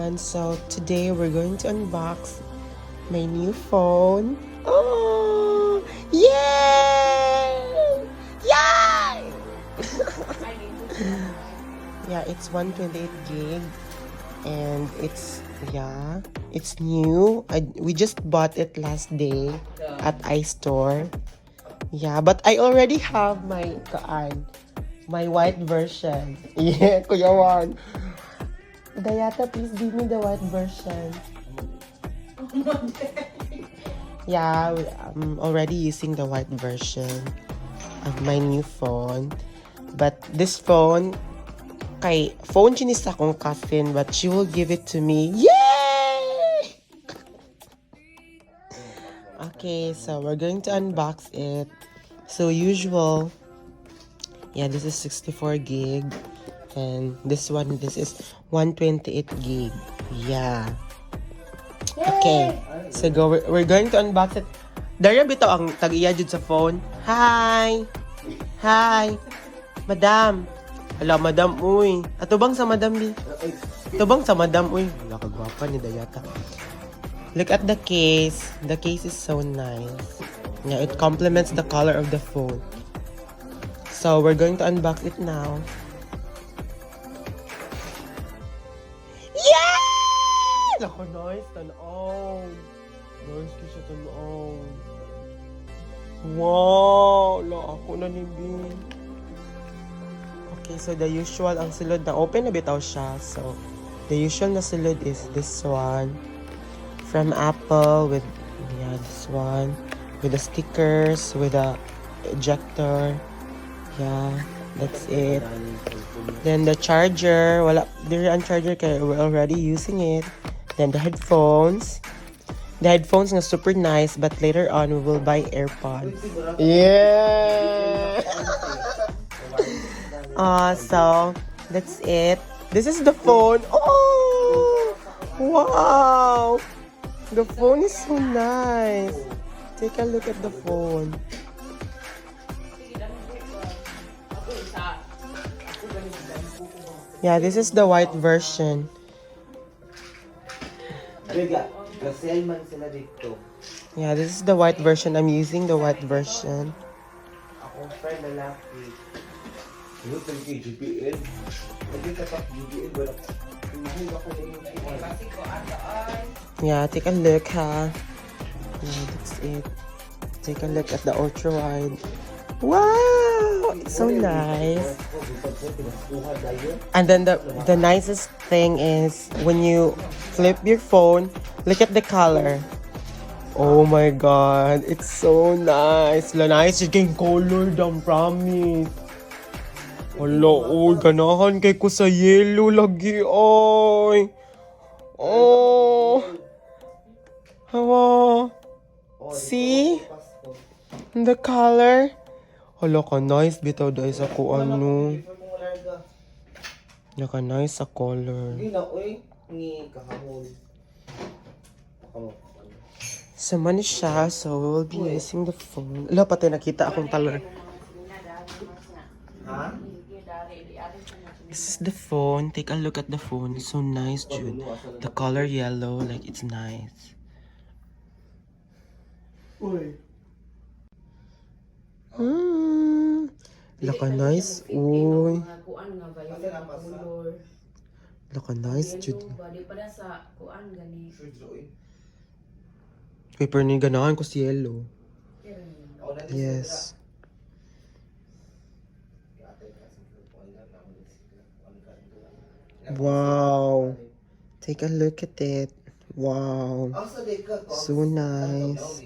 everyone. So today we're going to unbox my new phone. Oh, yay! Yay! Yeah, it's 128 gig and it's new. We just bought it last day at iStore. Yeah, but I already have my white version. Yeah, Kuya Juan. Dayata, please give me the white version. Yeah, I'm already using the white version of my new phone. But this phone, phone chinis akong cousin, but she will give it to me. Yay! Okay, so we're going to unbox it. So usual, yeah, this is 64 gig. And this is 128 gig. Yeah. Okay. So we're going to unbox it. Darya bito ang tag-iya jud sa phone. Hi. Hi. Madam. Hello, madam. Uy. Atubang sa madam di. Atubang sa madam. Uy. Wala ka gwapa ni Dayata. Look at the case. The case is so nice. Yeah, it complements the color of the phone. So we're going to unbox it now. Yeah! Nako, nice. Tan-aw. Nice kasi tan-aw. Wow! La, ako na nibing. Okay, so the usual, ang sulod na open na bitaw siya. So, the usual na sulod is this one. From Apple with, yeah, this one. With the stickers, with the ejector. Yeah, that's it. Then the charger, wala diri ang charger kaya we're already using it. Then the headphones. The headphones nga super nice, but later on we will buy AirPods. Yeah. So that's it. This is the phone. Oh, wow. The phone is so nice. Take a look at the phone. Yeah, this is the white version. Yeah, this is the white version. I'm using the white version. Yeah, take a look, ha. Yeah, that's it. Take a look at the ultra wide. Wow, it's so nice. And then the nicest thing is when you flip your phone, look at the color. Oh my god, it's so nice. La nice yung color dang promise. Wala, oy, ganahan kay ko sa yellow lagi, oy. Oh. Hawa. See? The color. Hala ka nice bitaw dahil sa ko ano. Hala ka nice sa color. So man siya, so we will be using the phone. Hala pati nakita akong color. This is the phone. Take a look at the phone. It's so nice, Jude. The color yellow, like it's nice. Laka nice. Uy. Laka nice, Jude. Paper ni ganahan ko si yellow. Yes. Wow. Take a look at it. Wow. So nice.